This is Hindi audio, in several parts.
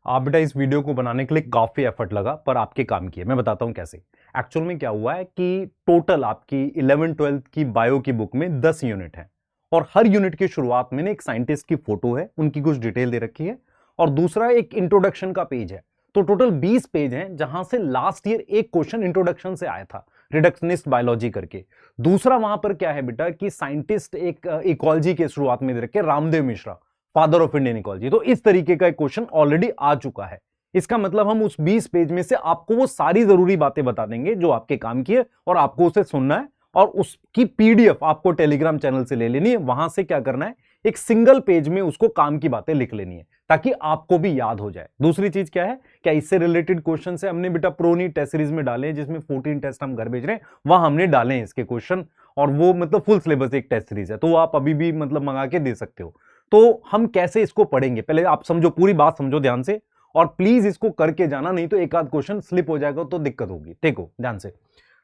आप बेटा इस वीडियो को बनाने के लिए काफी एफर्ट लगा पर आपके काम किए। मैं बताता हूं कैसे। एक्चुअल में क्या हुआ है कि टोटल आपकी 11th-12th की बायो की बुक में 10 यूनिट है और हर यूनिट की शुरुआत में एक साइंटिस्ट की फोटो है, उनकी कुछ डिटेल दे रखी है और दूसरा एक इंट्रोडक्शन का पेज है। तो टोटल 20 पेज हैं जहां से लास्ट ईयर एक क्वेश्चन इंट्रोडक्शन से आया था, रिडक्शनिस्ट बायोलॉजी करके। दूसरा वहां पर क्या है बेटा कि साइंटिस्ट एक इकोलॉजी के शुरुआत में दे रखे Ramdev Mishra, father of Indian ecology. तो इस तरीके का एक क्वेश्चन ऑलरेडी आ चुका है। इसका मतलब हम उस 20 पेज में से आपको वो सारी जरूरी बातें बता देंगे जो आपके काम की है और आपको उसे सुनना है और उसकी पीडीएफ आपको टेलीग्राम चैनल से ले लेनी है। वहां से क्या करना है, एक सिंगल पेज में उसको काम की बातें लिख लेनी है ताकि आपको भी याद हो जाए। दूसरी चीज क्या है, क्या इससे रिलेटेड क्वेश्चन है हमने बेटा प्रो नीट टेस्ट सीरीज में डाले हैं जिसमें 14 टेस्ट हम घर भेज रहे हैं, वहां हमने डाले हैं इसके क्वेश्चन और वो मतलब फुल सिलेबस एक टेस्ट सीरीज है, तो वो आप अभी भी मतलब मंगा के दे सकते हो। तो हम कैसे इसको पढ़ेंगे, पहले आप समझो, पूरी बात समझो ध्यान से और प्लीज इसको करके जाना, नहीं तो एक आध क्वेश्चन स्लिप हो जाएगा तो दिक्कत होगी। देखो ध्यान से,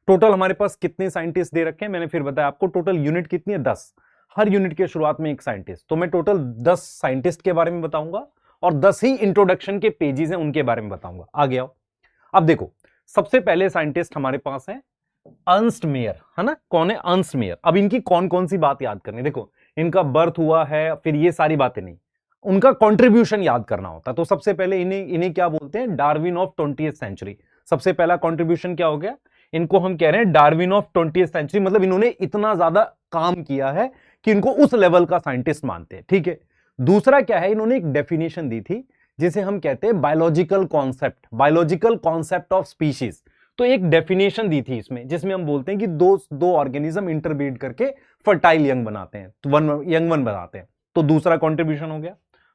टोटल हमारे पास कितने साइंटिस्ट दे रखे हैं, मैंने फिर बताया आपको। टोटल यूनिट कितनी है, 10। हर यूनिट के शुरुआत में एक साइंटिस्ट, तो मैं टोटल 10 साइंटिस्ट के बारे में बताऊंगा और 10 ही इंट्रोडक्शन के पेजेस हैं उनके बारे में बताऊंगा। आगे आओ। अब देखो, सबसे पहले साइंटिस्ट हमारे पास है अर्न्स्ट मेयर, है ना। कौन है, अर्न्स्ट मेयर। अब इनकी कौन कौन सी बात याद करनी, देखो इनका बर्थ हुआ है, फिर ये सारी बातें नहीं, उनका कंट्रीब्यूशन याद करना होता है। तो सबसे पहले इन्हें इन्हें क्या बोलते हैं, डार्विन ऑफ 20th सेंचुरी। सबसे पहला कंट्रीब्यूशन क्या हो गया, इनको हम कह रहे हैं डार्विन ऑफ 20th सेंचुरी। मतलब इन्होंने इतना ज्यादा काम किया है कि इनको उस लेवल का साइंटिस्ट मानते हैं, ठीक है। दूसरा क्या है, इन्होंने एक डेफिनेशन दी थी जिसे हम कहते हैं बायोलॉजिकल कॉन्सेप्ट ऑफ स्पीशीज। तो एक डेफिनेशन दी थी इसमें, जिसमें हम बोलते हैं कि दो ऑर्गेनिज्म इंटरब्रीड करके फर्टाइल यंग बनाते हैं, तो यंग वन बनाते हैं। तो दूसरा कंट्रीब्यूशन हो गया,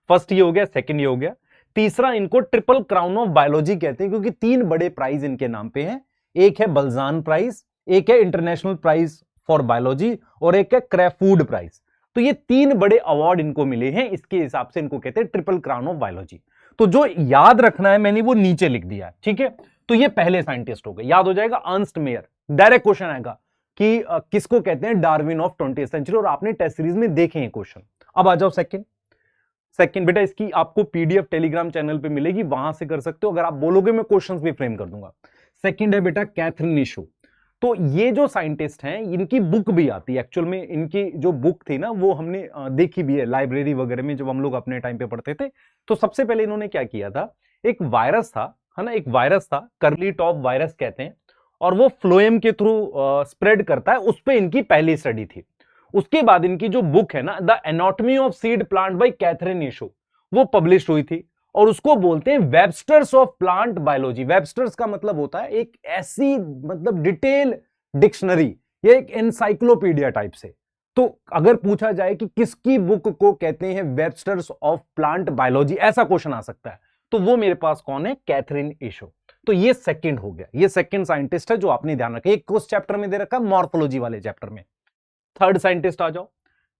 फर्स्ट ये हो गया, सेकंड ये हो गया। तीसरा, इनको ट्रिपल क्राउन ऑफ बायोलॉजी कहते हैं क्योंकि 3 बड़े प्राइज इनके नाम पे हैं। एक है बल्जान प्राइज, एक है इंटरनेशनल प्राइज फॉर बायोलॉजी और एक है क्रेफूड प्राइज। तो ये 3 बड़े अवार्ड इनको मिले हैं, इसके हिसाब से इनको कहते हैं ट्रिपल क्राउन ऑफ बायोलॉजी। तो जो याद रखना है मैंने वो नीचे लिख दिया है, ठीक है। तो ये पहले साइंटिस्ट हो गए, याद हो जाएगा, अर्न्स्ट मेयर। डायरेक्ट क्वेश्चन आएगा कि किसको कहते हैं डार्विन ऑफ 20th सेंचुरी, और आपने टेस्ट सीरीज में देखे हैं क्वेश्चन। अब आ जाओ सेकंड बेटा, इसकी आपको पीडीएफ टेलीग्राम चैनल पे मिलेगी, वहां से कर सकते हो। अगर आप बोलोगे मैं क्वेश्चंस भी फ्रेम कर दूंगा। सेकंड है बेटा कैथरीन इशू। तो ये जो साइंटिस्ट हैं इनकी बुक भी आती है। एक्चुअल में इनकी जो बुक थी ना वो हमने देखी भी है लाइब्रेरी वगैरह में जब हम लोग अपने टाइम पे पढ़ते थे। तो सबसे पहले इन्होंने क्या किया था, एक वायरस था, है ना, एक वायरस था, कर्ली टॉप वायरस कहते हैं, और वो फ्लोएम के थ्रू स्प्रेड करता है, उस पर इनकी पहली स्टडी थी। उसके बाद इनकी जो बुक है ना, the anatomy of seed plant by Katherine Esau, वो पब्लिश हुई थी और उसको बोलते हैं Webster's of plant biology. Webster's का मतलब होता है एक ऐसी मतलब डिटेल डिक्शनरी, ये एक एनसाइक्लोपीडिया टाइप से। तो अगर पूछा जाए कि किसकी बुक को कहते हैं वेबस्टर्स ऑफ प्लांट बायोलॉजी, ऐसा क्वेश्चन आ सकता है, तो वो मेरे पास कौन है, कैथरीन इशू। तो ये सेकंड हो गया, ये सेकंड साइंटिस्ट है जो आपने ध्यान रखा। एक उस चैप्टर में दे रखा, मॉर्फोलॉजी वाले चैप्टर में। थर्ड साइंटिस्ट आ जाओ।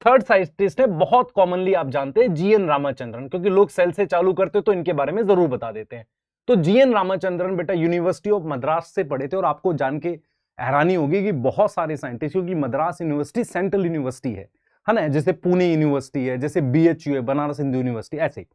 थर्ड साइंटिस्ट है, बहुत कॉमनली आप जानते हैं, जीएन रामाचंद्रन, क्योंकि लोग सेल से चालू करते तो इनके बारे में जरूर बता देते हैं। तो जीएन रामाचंद्रन बेटा यूनिवर्सिटी ऑफ मद्रास से पढ़े थे, और आपको जान के हैरानी होगी कि बहुत सारे साइंटिस्ट, क्योंकि मद्रास यूनिवर्सिटी सेंट्रल यूनिवर्सिटी है ना, जैसे पुणे यूनिवर्सिटी है, जैसे बीएचयू है, बनारस हिंदू यूनिवर्सिटी, ऐसे।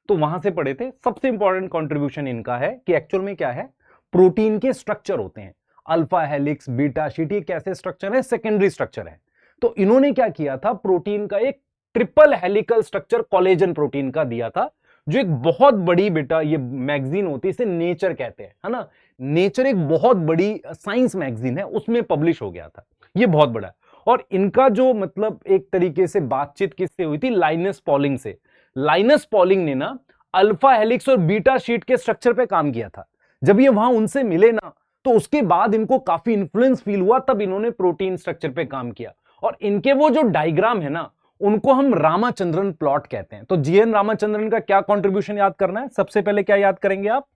तो वहां से पढ़े थे। सबसे इंपॉर्टेंट कॉन्ट्रीब्यूशन इनका है कि एक्चुअल में क्या है, प्रोटीन के स्ट्रक्चर होते हैं, अल्फा हेलिक्स, बीटा शीट, ये कैसे स्ट्रक्चर है, सेकेंडरी स्ट्रक्चर है। तो इन्होंने क्या किया था, प्रोटीन का एक triple helical structure collagen protein का दिया था, जो एक बहुत बड़ी बेटा ये मैगजीन होती है, इसे नेचर कहते हैं, है ना। नेचर एक बहुत बड़ी साइंस मैगजीन है, उसमें पब्लिश हो गया था, ये बहुत बड़ा है। और इनका जो मतलब एक तरीके से बातचीत किससे हुई थी, लाइनस पॉलिंग से। लाइनस पॉलिंग ने ना अल्फा हेलिक्स और बीटा शीट के स्ट्रक्चर पे काम किया था। जब ये वहां उनसे मिले ना, तो उसके बाद इनको काफी इंफ्लुएंस फील हुआ, तब इन्होंने प्रोटीन स्ट्रक्चर पे काम किया। और इनके वो जो डायग्राम है ना, उनको हम रामाचंद्रन प्लॉट कहते हैं। तो जीएन रामाचंद्रन का क्या कंट्रीब्यूशन याद करना है, सबसे पहले क्या याद करेंगे आप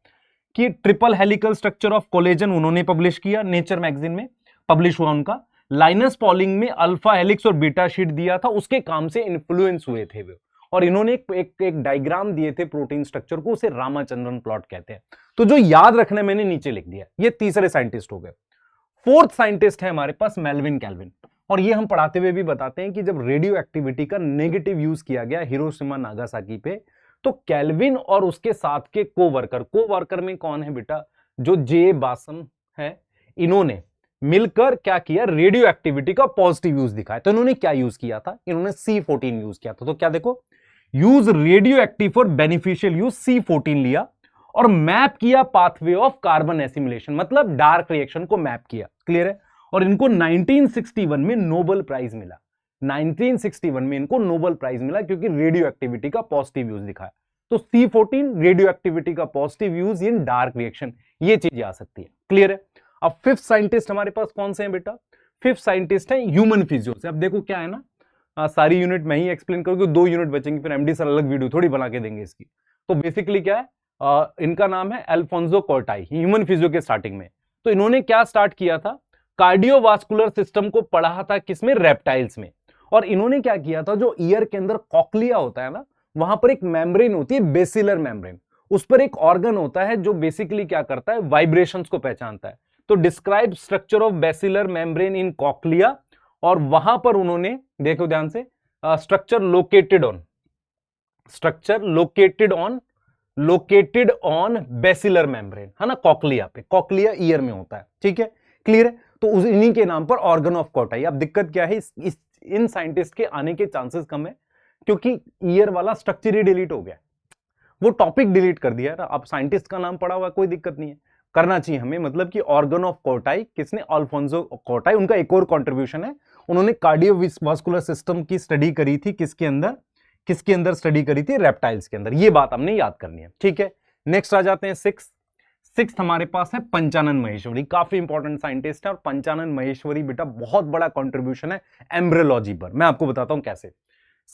कि triple helical structure of collagen उन्होंने पब्लिश किया, नेचर मैगजीन में पब्लिश हुआ उनका। लाइनस पॉलिंग में अल्फा हेलिक्स और बीटा शीट दिया था, उसके काम से इन्फ्लुएंस हुए थे वे, और इन्होंने एक डायग्राम दिए थे प्रोटीन स्ट्रक्चर को, उसे रामाचंद्रन प्लॉट कहते हैं। तो जो याद रखना मैंने नीचे लिख दिया। ये तीसरे साइंटिस्ट हो गए। फोर्थ साइंटिस्ट है हमारे पास मेल्विन कैल्विन, और ये हम पढ़ाते हुए भी बताते हैं कि जब रेडियो एक्टिविटी का नेगेटिव यूज किया गया हिरोशिमा नागासाकी पे, तो केल्विन और उसके साथ के को वर्कर में कौन है बेटा, जो जे बासम है, इन्होंने मिलकर क्या किया, रेडियो एक्टिविटी का पॉजिटिव यूज दिखाया। तो इन्होंने क्या यूज किया था, इन्होंने C14 यूज किया था। तो क्या देखो, use radio active for beneficial use, C14 लिया और मैप किया पाथवे ऑफ कार्बन एसिमिलेशन, मतलब डार्क रिएक्शन को मैप किया। क्लियर है। और इनको 1961 में नोबेल प्राइज मिला। 1961 में इनको नोबेल प्राइज मिला क्योंकि रेडियो एक्टिविटी का पॉजिटिव यूज दिखाया। तो C14 रेडियो एक्टिविटी का positive use in dark reaction, ये चीज आ सकती है। क्लियर है। अब फिफ्थ साइंटिस्ट हमारे पास कौन से हैं बेटा, फिफ्थ साइंटिस्ट है ह्यूमन फिजियो से। अब देखो क्या है ना, सारी यूनिट मैं ही एक्सप्लेन करूंगा, 2 यूनिट बचेंगे, फिर एमडी सर अलग वीडियो थोड़ी बना के देंगे इसकी। तो बेसिकली क्या है, इनका नाम है अल्फोंसो कोर्टाई, ह्यूमन फिजियो के स्टार्टिंग में। तो इन्होंने क्या स्टार्ट किया था, कार्डियोवास्कुलर सिस्टम को पढ़ा था किसमें, रेप्टाइल्स में। और इन्होंने क्या किया था, जो ईयर के अंदर कॉक्लिया होता है ना, वहां पर एक मेम्ब्रेन होती है, बेसिलर मेम्ब्रेन, उस पर एक ऑर्गन होता है जो बेसिकली क्या करता है, वाइब्रेशंस को पहचानता है। तो describe structure of basilar membrane in cochlea, और वहां पर उन्होंने, देखो ध्यान से, structure located on basilar membrane, है ना, कॉक्लिया पे, कॉक्लिया ईयर में होता है। ठीक है, क्लियर है। तो इन्हीं के नाम पर ऑर्गन ऑफ कोर्टाई। अब दिक्कत क्या है, इन साइंटिस्ट के आने के चांसेस कम है क्योंकि ईयर वाला स्ट्रक्चर ही डिलीट हो गया, वो टॉपिक डिलीट कर दिया ना। अब साइंटिस्ट का नाम पड़ा हुआ, कोई दिक्कत नहीं है, करना चाहिए हमें, मतलब कि ऑर्गन ऑफ कोर्टाई किसने, अल्फोंसो कोर्टाई। उनका एक और कंट्रीब्यूशन है, उन्होंने कार्डियोवास्कुलर सिस्टम की स्टडी करी थी, किसके अंदर स्टडी करी थी, रेप्टाइल्स के अंदर। ये बात हमने याद करनी है। ठीक है, नेक्स्ट आ जाते हैं सिक्स हमारे पास है पंचानन महेश्वरी, काफी इंपॉर्टेंट साइंटिस्ट है। और पंचानन महेश्वरी बेटा बहुत बड़ा कंट्रीब्यूशन है एम्ब्रियोलॉजी पर, मैं आपको बताता हूं कैसे।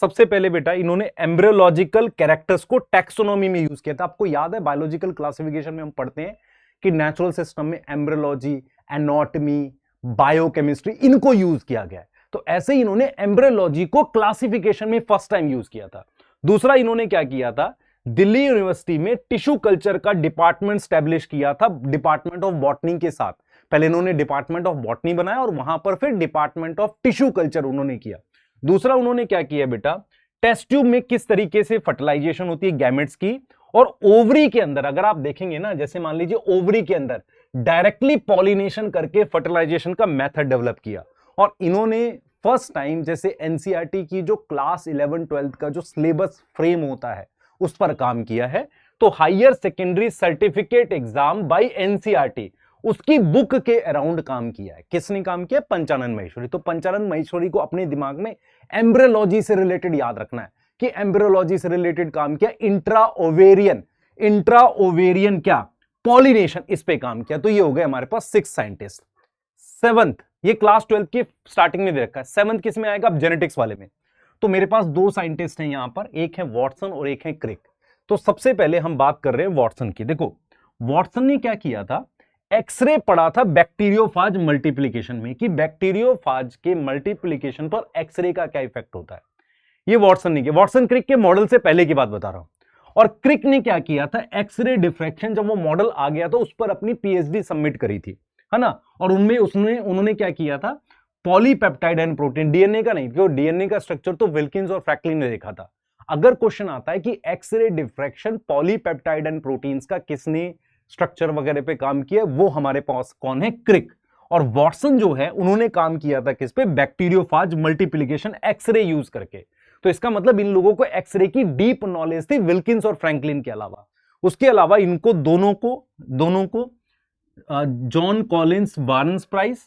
सबसे पहले बेटा इन्होंने एम्ब्रियोलॉजिकल कैरेक्टर्स को टैक्सोनॉमी में यूज किया था। आपको याद है बायोलॉजिकल क्लासिफिकेशन में हम पढ़ते हैं कि नेचुरल सिस्टम में एम्ब्रियोलॉजी, एनाटॉमी, बायोकेमिस्ट्री, इनको यूज किया गया है। तो ऐसे ही इन्होंने एम्ब्रियोलॉजी को क्लासिफिकेशन में फर्स्ट टाइम यूज किया था। दूसरा इन्होंने क्या किया था, दिल्ली यूनिवर्सिटी में टिश्यू कल्चर का डिपार्टमेंट स्टैब्लिश किया था डिपार्टमेंट ऑफ बॉटनी के साथ। पहले इन्होंने डिपार्टमेंट ऑफ बॉटनी बनाया और वहां पर फिर डिपार्टमेंट ऑफ टिश्यू कल्चर उन्होंने किया। दूसरा उन्होंने क्या किया बेटा, टेस्ट ट्यूब में किस तरीके से फर्टिलाइजेशन होती है गैमेट्स की, और ओवरी के अंदर अगर आप देखेंगे ना, जैसे मान लीजिए ओवरी के अंदर डायरेक्टली पॉलिनेशन करके फर्टिलाइजेशन का मेथड डेवलप किया। और इन्होंने फर्स्ट टाइम जैसे एनसीईआरटी की जो क्लास 11-12 का जो सिलेबस फ्रेम होता है उस पर काम किया है। तो higher secondary certificate exam by NCERT, उसकी बुक के अराउंड काम किया है। किसने काम किया, पंचानन महेश्वरी। तो पंचानन महेश्वरी को अपने दिमाग में एम्ब्रियोलॉजी से रिलेटेड याद रखना है कि एम्ब्रियोलॉजी से रिलेटेड काम किया, इंट्रा ओवेरियन क्या, पॉलिनेशन, इस पे काम किया। तो ये हो गए हमारे पास 6 साइंटिस्ट। 7th, ये क्लास 12 की स्टार्टिंग में दे रखा है। 7th किस में आएगा, अब जेनेटिक्स वाले में। तो मेरे पास 2 साइंटिस्ट हैं यहां पर, एक है वॉटसन और एक है क्रिक। तो सबसे पहले हम बात कर रहे हैं वॉटसन की। देखो वॉटसन ने क्या किया था, एक्सरे पढ़ा था बैक्टीरियोफाज मल्टीप्लिकेशन में, कि बैक्टीरियोफाज के मल्टीप्लिकेशन पर एक्सरे का क्या इफेक्ट होता है। ये वॉटसन ने किया। वॉटसन क्रिक के मॉडल से पहले की बात बता रहा हूं। और क्रिक ने क्या किया था, एक्सरे डिफ्रैक्शन, जब वो मॉडल आ गया तो उस पर अपनी पीएचडी सबमिट करी थी, है ना। और उनमें उन्होंने क्या किया था, पॉलीपेप्टाइड एंड प्रोटीन, डीएनए का नहीं, क्योंकि डीएनए का स्ट्रक्चर तो विल्किंस और फ्रैंकलिन ने देखा था। अगर क्वेश्चन आता है कि X ray diffraction, polypeptide and proteins का किसने स्ट्रक्चर वगैरह पे काम किया, वो हमारे पास कौन है, क्रिक। और वॉटसन जो है उन्होंने काम किया था किस पे, बैक्टीरियोफाज मल्टीप्लिकेशन एक्सरे यूज करके। तो इसका मतलब इन लोगों को एक्सरे की डीप नॉलेज थी विल्किंस और फ्रैंकलिन के अलावा। उसके अलावा इनको दोनों को John Collins Barnes prize,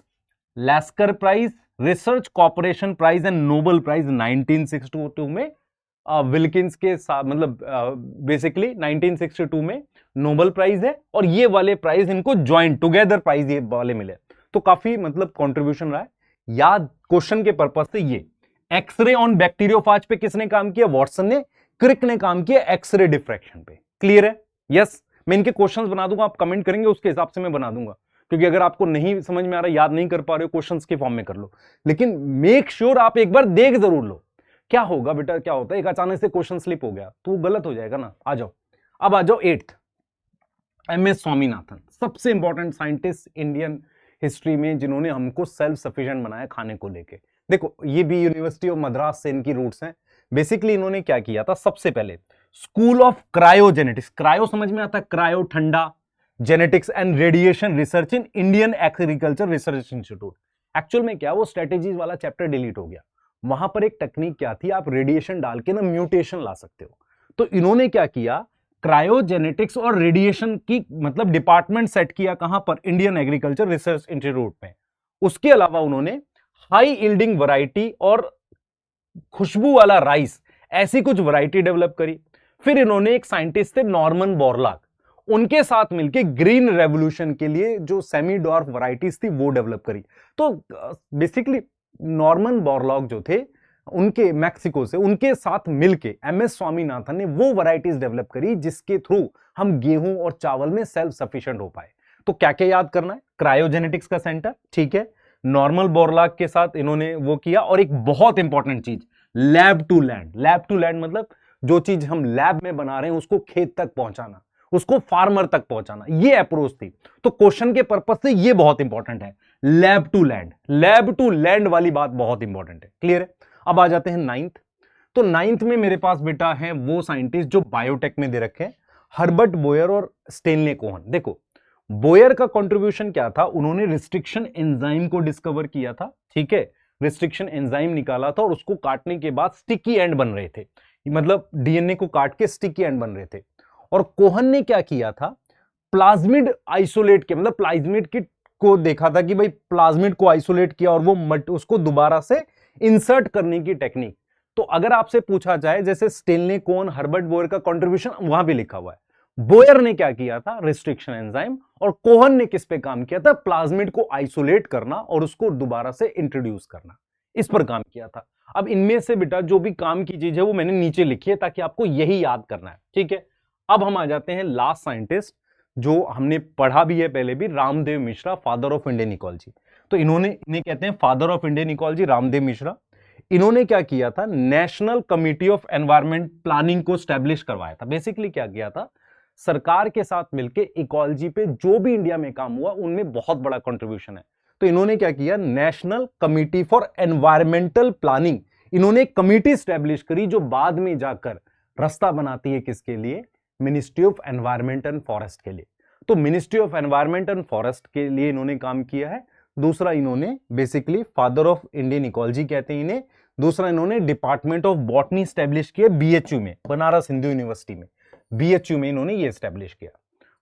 Lasker prize, research corporation prize and Nobel prize 1962 में विल्किंस के साथ, मतलब बेसिकली 1962 में नोबेल प्राइज है। और ये वाले प्राइज इनको ज्वाइंट टुगेदर प्राइज ये वाले मिले। तो काफी मतलब कंट्रीब्यूशन रहा है। याद क्वेश्चन के पर्पज से ये एक्सरे ऑन बैक्टीरियोफाज पे किसने काम किया, वॉटसन ने। क्रिक ने काम किया एक्सरे डिफ्रैक्शन पे। क्लियर है, यस। मैं इनके क्वेश्चंस बना दूंगा, आप कमेंट करेंगे उसके हिसाब से मैं बना दूंगा, क्योंकि अगर आपको नहीं समझ में आ रहा, याद नहीं कर पा रहे हो, क्वेश्चंस के फॉर्म में कर लो, लेकिन मेक श्योर आप एक बार देख जरूर लो। क्या होगा बेटा, क्या होता है, एक अचानक से क्वेश्चन स्लिप हो गया तो वो गलत हो जाएगा ना। आ जाओ, अब आ जाओ 8th, एमएस स्वामीनाथन, सबसे इंपॉर्टेंट साइंटिस्ट इंडियन हिस्ट्री में, जिन्होंने हमको सेल्फ सफिशिएंट बनाया खाने को लेके। देखो ये भी यूनिवर्सिटी ऑफ मद्रास से इनकी रूट्स हैं। बेसिकली इन्होंने क्या किया था, सबसे पहले स्कूल ऑफ क्रायोजेनेटिक्स, क्रायो समझ में आता है, क्रायो ठंडा, genetics and radiation research in Indian agriculture research institute. Actual में क्या, वो स्ट्रेटेजीज वाला चैप्टर डिलीट हो गया। वहां पर एक टेक्निक क्या थी, आप रेडिएशन डाल के ना म्यूटेशन ला सकते हो। तो इन्होंने क्या किया, क्रायोजेनेटिक्स और रेडिएशन की मतलब डिपार्टमेंट सेट किया कहां पर, इंडियन एग्रीकल्चर रिसर्च इंस्टीट्यूट में। उसके अलावा उन्होंने हाई यील्डिंग वैरायटी और खुशबू वाला राइस, ऐसी कुछ वैरायटी डेवलप करी। फिर इन्होंने एक साइंटिस्ट थे नॉर्मन बोरलॉग, उनके साथ मिलकर ग्रीन रेवोल्यूशन के लिए जो सेमी डॉर्फ वैरायटीज थी वो डेवलप करी। तो बेसिकली नॉर्मन बोरलॉग जो थे उनके मैक्सिको से, उनके साथ मिलके एमएस स्वामीनाथन ने वो वैरायटीज डेवलप करी जिसके थ्रू हम गेहूं और चावल में सेल्फ सफिशिएंट हो पाए। तो क्या क्या याद करना है, क्रायोजेनेटिक्स का सेंटर, ठीक है, नॉर्मल बोरलॉग के साथ इन्होंने वो किया, और एक बहुत इंपॉर्टेंट चीज lab to land. Lab to land मतलब जो चीज हम लैब में बना रहे हैं उसको खेत तक पहुंचाना, उसको फार्मर तक पहुंचाना, ये अप्रोच थी। तो क्वेश्चन के पर्पज से ये बहुत इंपॉर्टेंट है, lab to land, lab to land वाली बात बहुत इंपॉर्टेंट है। क्लियर है? अब आ जाते हैं नाइन्थ। तो नाइन्थ में मेरे पास बेटा है वो साइंटिस्ट जो बायोटेक में दे रखे हैं, हर्बर्ट बोयर और स्टेनले कोहन। देखो बोयर का कंट्रीब्यूशन क्या था, उन्होंने रिस्ट्रिक्शन एंजाइम को डिस्कवर किया था, ठीक है, रिस्ट्रिक्शन एंजाइम निकाला था और उसको काटने के बाद स्टिकी एंड बन रहे थे, मतलब डीएनए को काट के स्टिकी एंड बन रहे थे। और कोहन ने क्या किया था, प्लाज्मिड आइसोलेट के, मतलब प्लाज्मिड किट को देखा था कि भाई प्लाज्मिड को आइसोलेट किया और वो उसको दोबारा से इंसर्ट करने की टेक्निक। तो अगर आपसे पूछा जाए जैसे स्टेनले कोहन हर्बर्ट बोयर का कंट्रीब्यूशन वहां भी लिखा हुआ है, बोयर ने क्या किया था, रिस्ट्रिक्शन एंजाइम, और कोहन ने किस पे काम किया था, प्लाज्मिड को आइसोलेट करना और उसको दोबारा से इंट्रोड्यूस करना, इस पर काम किया था। अब इनमें से बेटा जो भी काम की चीज है वो मैंने नीचे लिखी है ताकि आपको यही याद करना है, ठीक है। अब हम आ जाते हैं लास्ट साइंटिस्ट जो हमने पढ़ा भी है पहले भी, Ramdev Mishra, father of Indian ecology. तो इन्हें कहते हैं father of Indian ecology, Ramdev Mishra. इन्होंने क्या किया था, national committee of environment planning को स्टैब्लिश करवाया था। बेसिकली क्या किया था, सरकार के साथ मिलकर इकोलॉजी पे जो भी इंडिया में काम हुआ उनमें बहुत बड़ा कंट्रीब्यूशन है। तो इन्होंने क्या किया, national committee for environmental planning, इन्होंने एक कमिटी स्टैब्लिश करी जो बाद में जाकर रास्ता बनाती है किसके लिए, ministry of environment and forest के लिए। तो ministry of environment and forest के लिए इन्होंने काम किया है। दूसरा इन्होंने basically father of Indian ecology कहते हैं इन्हें। दूसरा इन्होंने डिपार्टमेंट ऑफ बॉटनी स्टैब्लिश किया बीएचयू में, बनारस हिंदू यूनिवर्सिटी में, बीएचयू में इन्होंने ये स्टैब्लिश किया।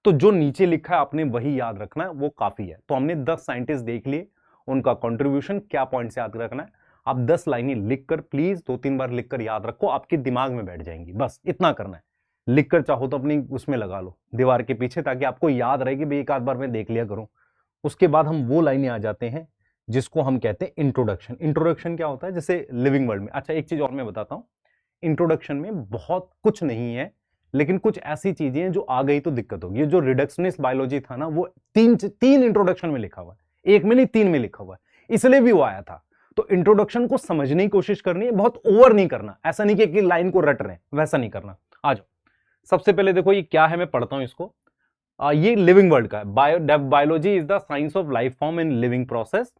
तो जो नीचे लिखा है आपने वही याद रखना है, वो काफी है। तो हमने 10 साइंटिस्ट देख लिए, उनका कंट्रीब्यूशन, क्या पॉइंट से याद रखना है। आप 10 लाइनें लिखकर प्लीज 2-3 बार लिखकर याद रखो, आपके दिमाग में बैठ जाएंगी, बस इतना करना है। लिखकर चाहो तो अपनी उसमें लगा लो दीवार के पीछे, ताकि आपको याद रहे कि भाई एक आध बार मैं देख लिया करूं। उसके बाद हम वो लाइनें आ जाते हैं जिसको हम कहते हैं इंट्रोडक्शन। इंट्रोडक्शन क्या होता है, जैसे लिविंग वर्ल्ड में। अच्छा एक चीज और मैं बताता हूं, इंट्रोडक्शन में बहुत कुछ नहीं है, लेकिन कुछ ऐसी चीजें हैं जो आ गई तो दिक्कत होगी। ये जो रिडक्शनिस्ट बायोलॉजी था ना, वो तीन इंट्रोडक्शन में लिखा हुआ है, एक में नहीं 3 में लिखा हुआ है, इसलिए भी वो आया था। तो इंट्रोडक्शन को समझने की कोशिश करनी है, बहुत ओवर नहीं करना, ऐसा नहीं कि लाइन को रट रहे हैं, वैसा नहीं करना। आ जाओ, सबसे पहले देखो ये क्या है, मैं पढ़ता हूं इसको। ये लिविंग वर्ल्ड का है। Biology is the science of life form in living process.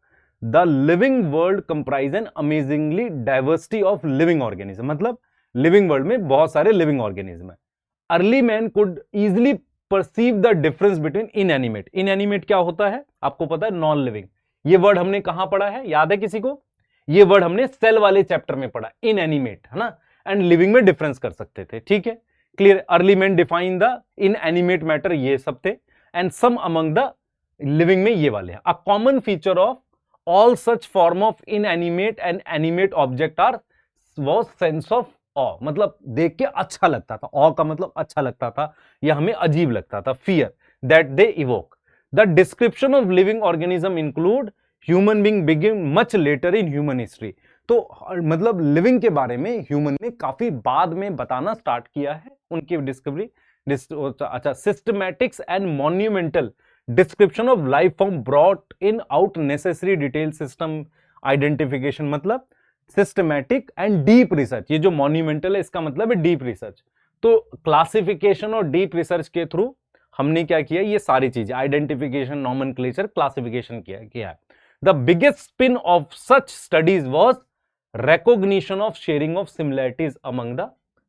The living world comprise an amazingly diversity of living organism, मतलब लिविंग वर्ल्ड में बहुत सारे लिविंग ऑर्गेनिज्म है। Early man could easily perceive the difference between inanimate. Inanimate क्या होता है आपको पता है, नॉन लिविंग। ये वर्ड हमने कहां पढ़ा है, याद है किसी को? ये वर्ड हमने सेल वाले चैप्टर में पढ़ा, इनएनिमेट, है ना। एंड लिविंग में डिफरेंस कर सकते थे, ठीक है, clear. Early man define the inanimate matter, ये सब थे। And some among the living में ये वाले हैं। A common feature of all such form of inanimate and animate object are was sense of awe, मतलब देख के अच्छा लगता था। ऑ का मतलब अच्छा लगता था या हमें अजीब लगता था। Fear that they evoke. The description of living organism include human being begin much later in human history. तो मतलब लिविंग के बारे में ह्यूमन ने काफी बाद में बताना स्टार्ट किया है, उनकी डिस्कवरी। अच्छा, systematics and monumental description of life form brought in out necessary detail system identification, मतलब सिस्टमैटिक एंड डीप रिसर्च। ये जो मॉन्यूमेंटल है इसका मतलब है डीप रिसर्च। तो क्लासिफिकेशन और डीप रिसर्च के थ्रू हमने क्या किया, ये सारी चीजें आइडेंटिफिकेशन, नॉमेनक्लेचर, क्लासिफिकेशन किया है। The biggest spin of such studies was recognition of sharing of similarities among the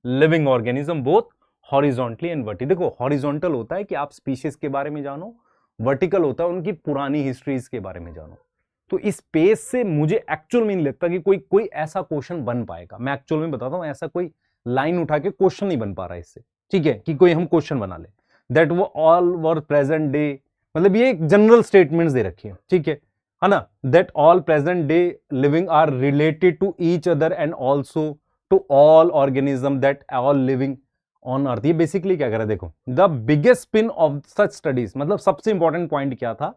living organism both horizontally and vertical. देखो हॉरिजॉन्टल होता है कि आप स्पीशीज के बारे में जानो, वर्टिकल होता है उनकी पुरानी हिस्ट्रीज के बारे में जानो। तो इस पेज से मुझे एक्चुअल में नहीं लगता कि कोई ऐसा क्वेश्चन बन पाएगा। मैं एक्चुअल में बताता हूं, ऐसा कोई लाइन उठा के क्वेश्चन नहीं बन पा रहा इससे, ठीक है, कि कोई हम क्वेश्चन बना ले दैट वो ऑल वर प्रेजेंट डे, मतलब ये एक जनरल स्टेटमेंट्स दे रखी है, ठीक है ना, that all present day living are related to each other and also to all organism that all living on earth. ये बेसिकली क्या कर रहा है, देखो the biggest spin of such studies, मतलब सबसे इंपॉर्टेंट पॉइंट क्या था,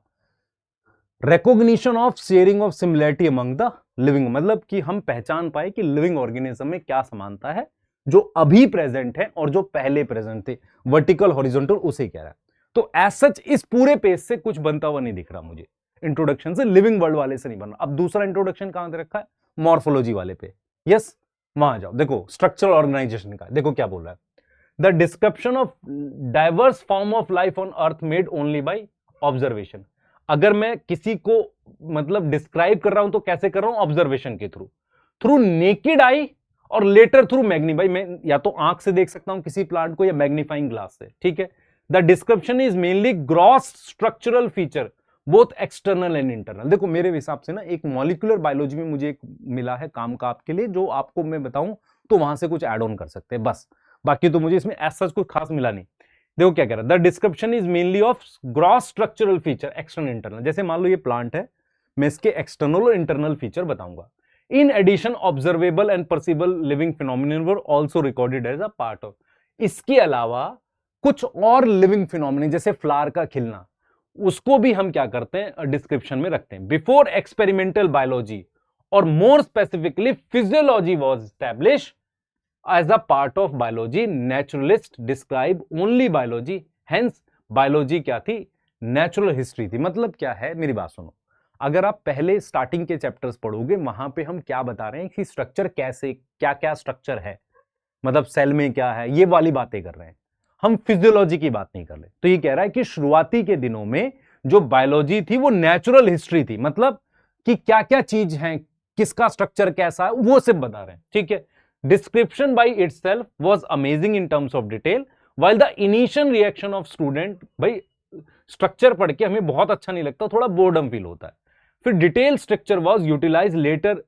recognition of sharing of similarity among the living, मतलब कि हम पहचान पाए कि लिविंग ऑर्गेनिज्म में क्या समानता है जो अभी प्रेजेंट है और जो पहले प्रेजेंट थे, वर्टिकल हॉरिजॉन्टल, उसे कह रहा है। तो एज सच इस पूरे पेज से कुछ बनता हुआ नहीं दिख रहा मुझे, इंट्रोडक्शन से, लिविंग वर्ल्ड वाले से नहीं बन रहा। अब दूसरा इंट्रोडक्शन कहां दे रखा है, मॉर्फोलॉजी वाले पे, यस वहां जाओ, देखो स्ट्रक्चरल ऑर्गेनाइजेशन का, देखो क्या बोल रहा है, the description of diverse form of life on earth made only by observation. अगर मैं किसी को मतलब डिस्क्राइब कर रहा हूं तो कैसे कर रहा हूं, ऑब्जर्वेशन के थ्रू, थ्रू नेकेड आई और लेटर थ्रू मैग्नीफाई, मैं या तो आंख से देख सकता हूं किसी प्लांट को या मैग्नीफाइंग ग्लास से, ठीक है। The description is mainly gross structural feature both external and internal. देखो मेरे हिसाब से ना एक मॉलिक्यूलर बायोलॉजी में मुझे एक मिला है काम का आपके लिए, जो आपको मैं बताऊं तो वहां से कुछ ऐड ऑन कर सकते हैं बस, बाकी तो मुझे इसमें ऐसा कुछ खास मिला नहीं। देखो क्या कह रहा है, the description is mainly of gross structural feature external internal. जैसे मान लो ये प्लांट है, मैं इसके एक्सटर्नल और इंटरनल फीचर बताऊंगा। In addition observable and perceivable living phenomenon were also recorded as a part of. इसके अलावा कुछ और लिविंग फिनोमिनन जैसे फ्लावर का खिलना, उसको भी हम क्या करते हैं डिस्क्रिप्शन में रखते हैं। बिफोर एक्सपेरिमेंटल बायोलॉजी और more specifically physiology was established as a part of biology, naturalist describe only biology, hence biology क्या थी, नेचुरल हिस्ट्री थी। मतलब क्या है, मेरी बात सुनो, अगर आप पहले स्टार्टिंग के चैप्टर्स पढ़ोगे वहां पे हम क्या बता रहे हैं कि स्ट्रक्चर कैसे, क्या क्या स्ट्रक्चर है, मतलब सेल में क्या है, ये वाली बातें कर रहे हैं, हम फिजियोलॉजी की बात नहीं कर रहे। तो ये कह रहा है कि शुरुआती के दिनों में जो बायोलॉजी थी वो नेचुरल हिस्ट्री थी, मतलब कि क्या क्या चीज है, किसका स्ट्रक्चर कैसा है, वो सब बता रहे हैं, ठीक है। Description by itself was amazing in terms of detail, while the initial reaction of student, भाई स्ट्रक्चर पढ़ के हमें बहुत अच्छा नहीं लगता, थोड़ा बोर्डम फील होता है। फिर detail structure was utilise later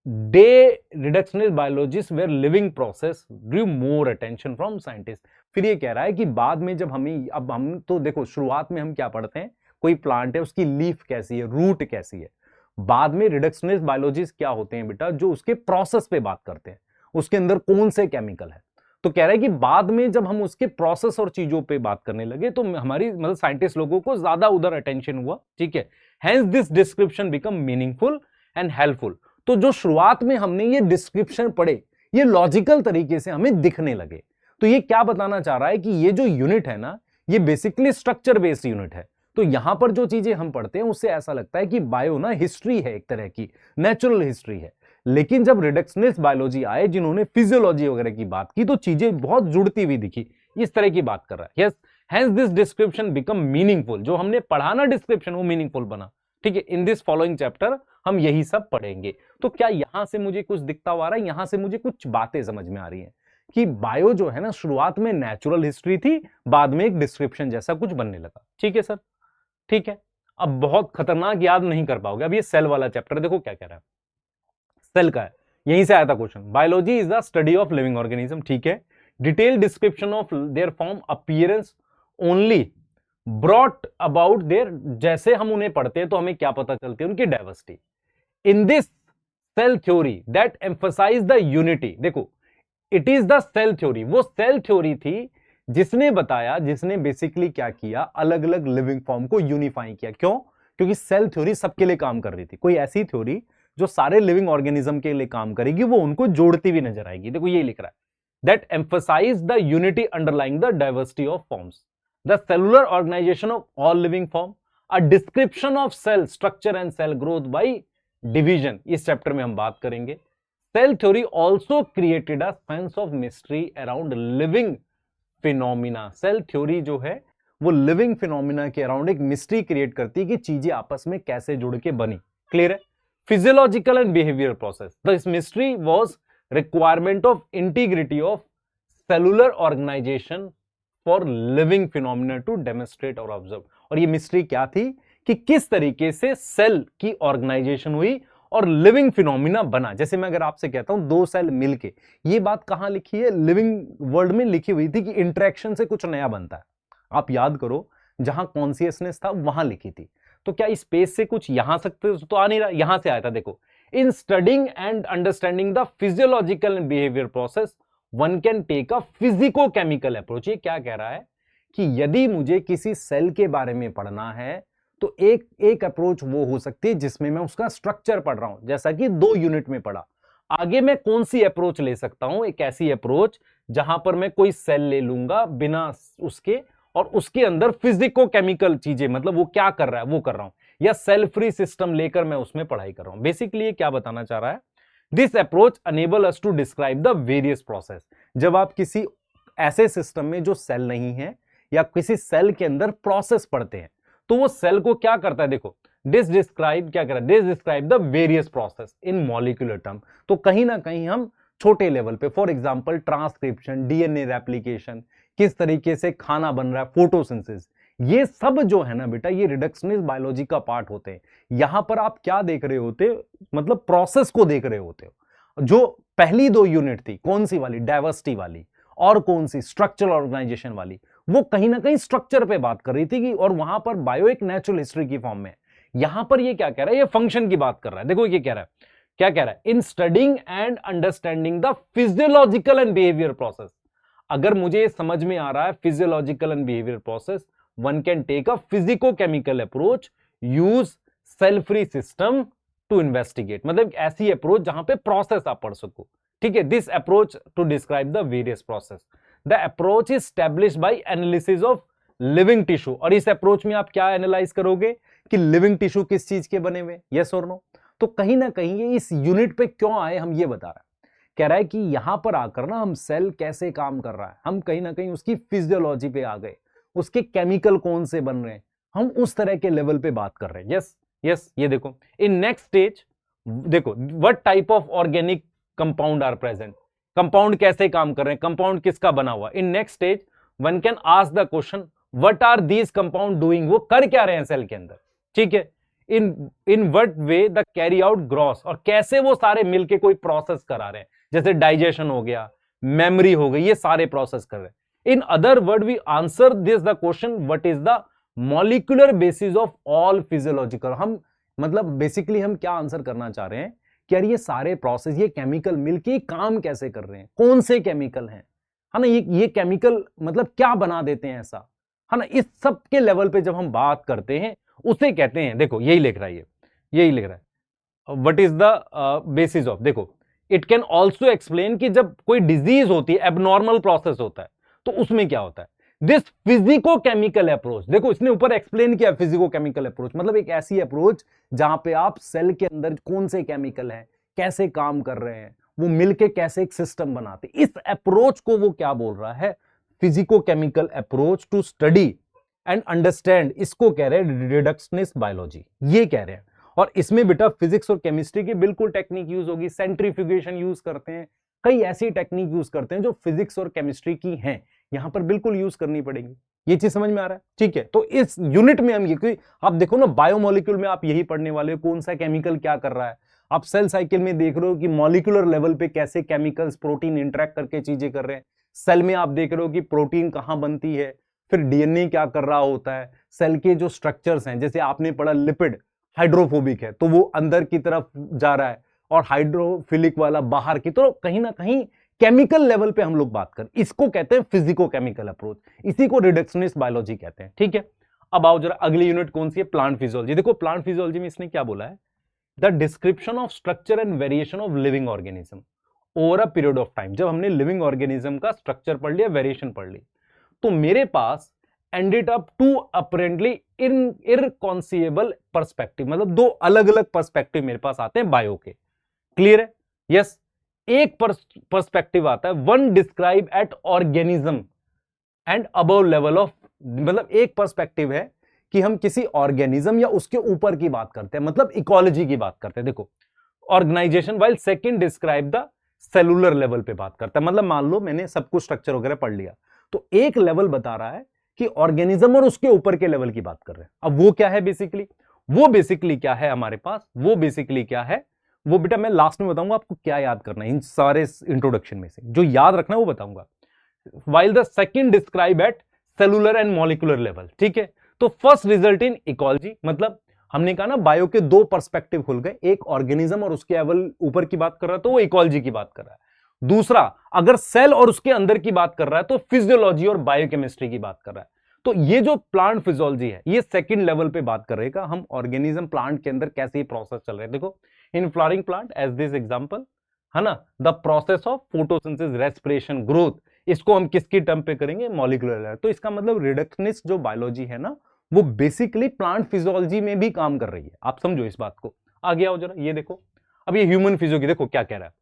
day reductional biologist where living process drew more attention from scientist. फिर ये कह रहा है कि बाद में जब हमें, अब हम तो देखो शुरुआत में हम क्या पढ़ते हैं, कोई प्लांट है उसकी लीफ कैसी है, रूट कैसी है, बाद में रिडक्शनिस्ट बायोलॉजिस्ट क्या होते हैं बेटा, जो उसके प्रोसेस पे बात करते हैं, उसके अंदर कौन से केमिकल है। तो कह रहा है कि बाद में जब हम उसके प्रोसेस और चीजों पे बात करने लगे तो हमारी मतलब साइंटिस्ट लोगों को ज्यादा उधर अटेंशन हुआ, ठीक है। Hence this description become meaningful and helpful. तो जो शुरुआत में हमने ये डिस्क्रिप्शन पढ़े, ये लॉजिकल तरीके से हमें दिखने लगे। तो ये क्या बताना चाह रहा है कि ये जो यूनिट है ना, ये बेसिकली स्ट्रक्चर बेस्ड यूनिट है। तो यहां पर जो चीजें हम पढ़ते हैं उससे ऐसा लगता है कि बायो ना हिस्ट्री है, एक तरह की नेचुरल हिस्ट्री है। लेकिन जब रिडक्शनिस्ट बायोलॉजी आए जिन्होंने फिजियोलॉजी वगैरह की बात की, तो चीजें बहुत जुड़ती हुई दिखी, इस तरह की बात कर रहा है। Yes, hence this description become meaningful. जो हमने पढ़ा ना डिस्क्रिप्शन, वो मीनिंगफुल बना, ठीक है। इन दिस फॉलोइंग चैप्टर हम यही सब पढ़ेंगे। तो क्या यहां से मुझे कुछ दिखता हुआ आ रहा है, यहां से मुझे कुछ बातें समझ में आ रही हैं कि बायो जो है ना, शुरुआत में नेचुरल हिस्ट्री थी, बाद में एक डिस्क्रिप्शन जैसा कुछ बनने लगा, ठीक है सर, ठीक है। अब बहुत खतरनाक, याद नहीं कर पाओगे। अब ये सेल वाला चैप्टर देखो क्या कह रहा है, सेल का है, यहीं से आया था question. Biology is the study of living organism, ठीक है। Detail description of their form appearance only brought about their, जैसे हम उन्हें पढ़ते हैं तो हमें क्या पता चलती है, उनकी diversity. In this cell theory that emphasise the unity, देखो it is the cell theory, वो सेल थ्योरी थी जिसने बताया, जिसने बेसिकली क्या किया, अलग अलग लिविंग फॉर्म को यूनिफाई किया। क्यों? क्योंकि सेल थ्योरी सबके लिए काम कर रही थी। कोई ऐसी थ्योरी जो सारे लिविंग ऑर्गेनिज्म के लिए काम करेगी, वो उनको जोड़ती हुई नजर आएगी। देखो ये लिख रहा है, that emphasise the unity underlying the diversity of forms, the cellular organisation of all living form, a description of cell structure and cell growth by division. इस चैप्टर में हम बात करेंगे। Cell theory also created a sense of mystery around living phenomena. Cell theory जो है वो लिविंग फिनोमिना के अराउंड एक मिस्ट्री क्रिएट करती है कि चीजें आपस में कैसे जुड़ के बनी। क्लियर है? Physiological and behaviour process, this mystery was requirement of integrity of cellular organisation for living phenomena to demonstrate और ऑब्जर्व। और ये मिस्ट्री क्या थी कि किस तरीके से सेल की ऑर्गेनाइजेशन हुई और लिविंग फिनोमिना बना। जैसे मैं अगर आपसे कहता हूं दो सेल मिलके, ये बात कहां लिखी है? लिविंग वर्ल्ड में लिखी हुई थी कि इंटरेक्शन से कुछ नया बनता है। आप याद करो, जहां कॉन्शियसनेस था वहां लिखी थी। तो क्या स्पेस से कुछ यहां सकते तो आ नहीं रहा, यहां से आया था। देखो, in studying and understanding the physiological and behaviour process one can take a physico chemical approach. ये क्या कह रहा है कि यदि मुझे किसी सेल के बारे में पढ़ना है तो एक अप्रोच वो हो सकती है जिसमें मैं उसका स्ट्रक्चर पढ़ रहा हूं, जैसा कि 2 यूनिट में पढ़ा। आगे मैं कौन सी अप्रोच ले सकता हूं? एक ऐसी अप्रोच जहां पर मैं कोई सेल ले लूंगा बिना उसके, और उसके अंदर फिजिको केमिकल चीजें, मतलब वो क्या कर रहा है वो कर रहा हूं, या सेल फ्री सिस्टम लेकर मैं उसमें पढ़ाई कर रहा हूं। बेसिकली ये क्या बताना चाह रहा है? This approach enable us to describe the various process. जब आप किसी ऐसे सिस्टम में जो सेल नहीं है या किसी सेल के अंदर प्रोसेस पढ़ते हैं, तो वो सेल को क्या करता है? देखो, दिस डिस्क्राइब क्या कर रहा है? This describe the various process in molecular term. तो कहीं ना कहीं हम छोटे लेवल पे, for example transcription, DNA replication, किस तरीके से खाना बन रहा है, फोटोसिंथेसिस, ये सब जो है ना बेटा, ये रिडक्शनिस्ट बायोलॉजी का पार्ट होते हैं। यहां पर आप क्या देख रहे होते, मतलब प्रोसेस को देख रहे होते हो। जो पहली 2 यूनिट थी, कौन सी वाली? डाइवर्सिटी वाली, और कौन सी? स्ट्रक्चरल ऑर्गेनाइजेशन वाली। वो कहीं ना कहीं स्ट्रक्चर पे बात कर रही थी कि, और वहां पर बायो एक नेचुरल हिस्ट्री की फॉर्म में। यहां पर ये क्या कह रहा है? ये फंक्शन की बात कर रहा है। देखो ये कह रहा है, क्या कह रहा है? In studying and understanding the physiological and behaviour process. अगर मुझे समझ में आ रहा है physiological and behaviour process, one can take a physico chemical approach, use cell free system to investigate. मतलब ऐसी अप्रोच जहां पे प्रोसेस आप पढ़ सको। ठीक है, this approach to describe the various process. The approach is established by analysis of living tissue. और इस अप्रोच में आप क्या एनालाइज करोगे कि लिविंग टिश्यू किस चीज के बने हुए, यस और नो। तो कहीं ना कहीं ये इस यूनिट पे क्यों आए, हम ये बता रहे हैं। कह रहा है कि यहां पर आकर ना हम सेल कैसे काम कर रहा है, हम कहीं ना कहीं उसकी फिजियोलॉजी पे आ गए, उसके केमिकल कौन से बन रहे हैं, हम उस तरह के लेवल पे बात कर रहे हैं। यस यस, ये देखो इन नेक्स्ट स्टेज, देखो what type of organic compound are present. Compound कैसे काम कर रहे हैं, कंपाउंड किसका बना हुआ। In next stage one can ask the question what are these compound doing, वो कर क्या रहे हैं सेल के अंदर। ठीक है, in what way the carry out gross, और कैसे वो सारे मिलके कोई प्रोसेस करा रहे हैं, जैसे डाइजेशन हो गया, मेमोरी हो गई, ये सारे प्रोसेस कर रहे हैं। In other word we answer this the question what is the molecular basis of all physiological. हम मतलब बेसिकली हम क्या आंसर करना चाह रहे हैं कि यार ये सारे प्रोसेस, ये केमिकल मिलके काम कैसे कर रहे हैं, कौन से केमिकल हैं, है ना, ये केमिकल मतलब क्या बना देते हैं ऐसा, है ना। इस सब के लेवल पे जब हम बात करते हैं उसे कहते हैं, देखो यही लिख रहा है, यही लिख रहा है, what is the basis of. देखो इट कैन ऑल्सो एक्सप्लेन कि जब कोई डिजीज होती है, एबनॉर्मल प्रोसेस होता है, तो उसमें क्या होता है। दिस फिजिको केमिकल अप्रोच, देखो इसने ऊपर एक्सप्लेन किया फिजिको केमिकल अप्रोच, मतलब एक ऐसी अप्रोच जहां पे आप सेल के अंदर कौन से केमिकल हैं, कैसे काम कर रहे हैं, वो मिलके कैसे एक सिस्टम बनाते, इस अप्रोच को वो क्या बोल रहा है, physico chemical approach to study and understand. इसको कह रहे हैं रिडक्शनिस्ट बायोलॉजी, ये कह रहे हैं। और इसमें बेटा फिजिक्स और केमिस्ट्री की बिल्कुल टेक्निक यूज होगी, सेंट्रीफ्यूगेशन यूज करते हैं, कई ऐसी टेक्निक यूज करते हैं जो फिजिक्स और केमिस्ट्री की हैं, यहां पर बिल्कुल यूज करनी पड़ेगी। ये चीज समझ में आ रहा है। ठीक है, तो इस यूनिट में हम ये, क्योंकि आप देखो ना बायोमोलिक्यूल में आप यही पढ़ने वाले हो, कौन सा केमिकल क्या कर रहा है। आप सेल साइकिल में देख रहे हो कि मॉलिक्यूलर लेवल पे कैसे केमिकल्स प्रोटीन इंटरेक्ट करके चीजें कर रहे हैं। सेल में आप देख रहे हो कि प्रोटीन कहां बनती है, फिर डीएनए क्या कर रहा होता है, सेल के जो स्ट्रक्चर्स हैं, जैसे आपने पढ़ा लिपिड हाइड्रोफोबिक है तो वो अंदर की तरफ जा रहा है, और हाइड्रोफिलिक वाला बाहर की। तो कहीं ना कहीं केमिकल लेवल पे हम लोग बात कर, इसको कहते हैं फिजिको केमिकल अप्रोच, इसी को रिडक्शनिस्ट बायोलॉजी कहते हैं। ठीक है, अब आओ जरा अगली यूनिट कौन सी है, प्लांट फिजियोलॉजी। देखो प्लांट फिजियोलॉजी में इसने क्या बोला है, the description of structure and variation of living organism over a period of time. जब हमने लिविंग ऑर्गेनिज्म का स्ट्रक्चर पढ़ लिया, वेरिएशन पढ़ ली, तो मेरे पास ended up two apparently irreconcilable perspective, मतलब 2 अलग अलग पर्सपेक्टिव मेरे पास आते हैं बायो के। क्लियर है? यस, एक पर्सपेक्टिव आता है one describe at organism and above level of, मतलब एक पर्सपेक्टिव है कि हम किसी ऑर्गेनिज्म या उसके ऊपर की बात करते हैं, मतलब इकोलॉजी की बात करते हैं। देखो organisation, while second describe the cellular level पे बात करता है। मतलब मान लो मैंने सब कुछ स्ट्रक्चर वगैरह पढ़ लिया, तो एक लेवल बता रहा है कि ऑर्गेनिज्म और उसके ऊपर के लेवल की बात कर रहे हैं। अब वो क्या है बेसिकली, वो बेसिकली क्या है हमारे पास, वो बेसिकली क्या है, वो बेटा मैं लास्ट में बताऊंगा आपको क्या याद करना है इन सारे इंट्रोडक्शन में से, जो याद रखना है वो बताऊंगा। while the second describe at cellular and molecular level, ठीक है। तो फर्स्ट रिजल्ट इन इकोलॉजी, मतलब हमने कहा ना बायो के दो पर्सपेक्टिव खुल गए, एक ऑर्गेनिज्म और उसके ऊपर की बात कर रहा है तो वो इकोलॉजी की बात कर रहा है। दूसरा अगर सेल और उसके अंदर की बात कर रहा है तो फिजियोलॉजी और बायोकेमिस्ट्री की बात कर रहा है। तो ये जो प्लांट फिजियोलॉजी है ये सेकंड लेवल पे बात कर रहेगा, हम ऑर्गेनिज्म प्लांट के अंदर कैसे ये प्रोसेस चल रहे हैं। देखो in flowering plant as this example है ना, the process of photosynthesis, respiration, growth, इसको हम किसकी टर्म पे करेंगे, मॉलिक्यूलर लेवल। तो इसका मतलब रिडक्शनिस्ट जो बायोलॉजी है ना वो बेसिकली प्लांट फिजियोलॉजी में भी काम कर रही है। आप समझो इस बात को। आगे आओ जरा, ये देखो अब ये ह्यूमन फिजियोलॉजी देखो क्या कह रहा है।